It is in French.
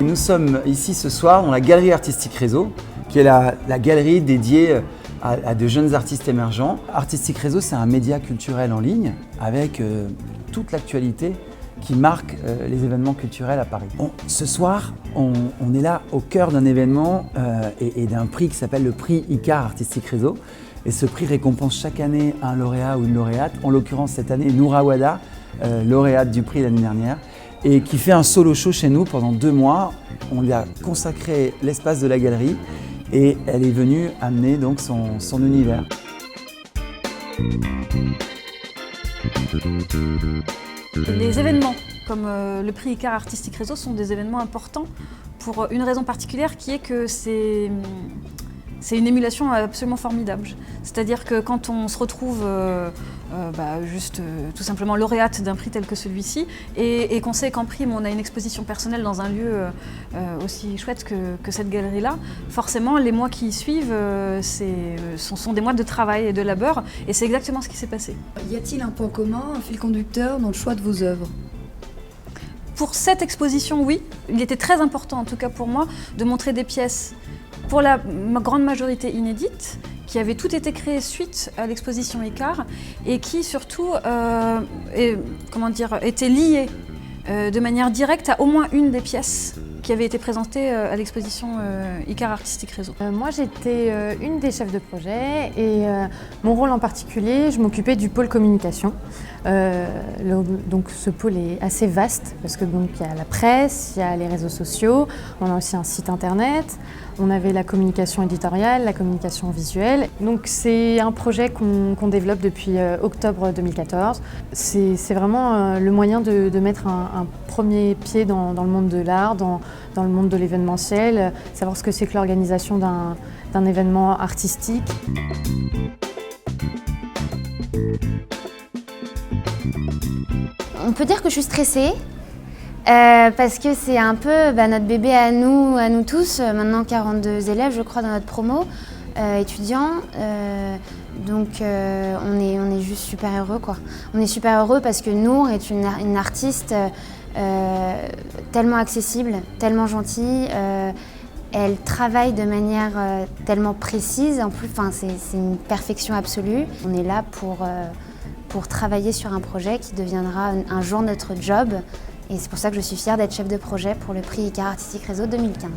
Nous sommes ici ce soir dans la Galerie Artistique Réseau, qui est la galerie dédiée à de jeunes artistes émergents. Artistique Réseau, c'est un média culturel en ligne avec toute l'actualité qui marque les événements culturels à Paris. Bon, ce soir, on est là au cœur d'un événement et d'un prix qui s'appelle le prix Icare Artistique Réseau. Et ce prix récompense chaque année un lauréat ou une lauréate. En l'occurrence, cette année, Noura Wada, lauréate du prix l'année dernière, et qui fait un solo show chez nous pendant 2 mois. On lui a consacré l'espace de la galerie et elle est venue amener donc son univers. Les événements comme le prix Icare Artistique Réseau sont des événements importants pour une raison particulière qui est que c'est une émulation absolument formidable. C'est-à-dire que quand on se retrouve tout simplement lauréate d'un prix tel que celui-ci et qu'on sait qu'en prime on a une exposition personnelle dans un lieu aussi chouette que cette galerie-là, forcément les mois qui suivent sont des mois de travail et de labeur et c'est exactement ce qui s'est passé. Y a-t-il un point commun, un fil conducteur dans le choix de vos œuvres ? Pour cette exposition, oui. Il était très important, en tout cas pour moi, de montrer des pièces pour la grande majorité inédites, qui avaient toutes été créées suite à l'exposition Icare et qui surtout étaient liées de manière directe à au moins une des pièces qui avait été présentée à l'exposition Icare Artistique Réseau. Moi j'étais une des chefs de projet et mon rôle en particulier, je m'occupais du pôle communication. Donc ce pôle est assez vaste parce que donc il y a la presse, il y a les réseaux sociaux, on a aussi un site internet, on avait la communication éditoriale, la communication visuelle. Donc c'est un projet qu'on développe depuis octobre 2014. C'est vraiment le moyen de mettre un premier pied dans le monde de l'art, dans le monde de l'événementiel, savoir ce que c'est que l'organisation d'un événement artistique. On peut dire que je suis stressée parce que c'est un peu notre bébé à nous tous, maintenant 42 élèves je crois dans notre promo, étudiants, donc on est juste super heureux quoi. On est super heureux parce que Nour est une artiste tellement accessible, tellement gentille, elle travaille de manière tellement précise, en plus c'est une perfection absolue. On est là pour travailler sur un projet qui deviendra un jour notre job. Et c'est pour ça que je suis fière d'être chef de projet pour le prix Icare Artistique Réseau 2015.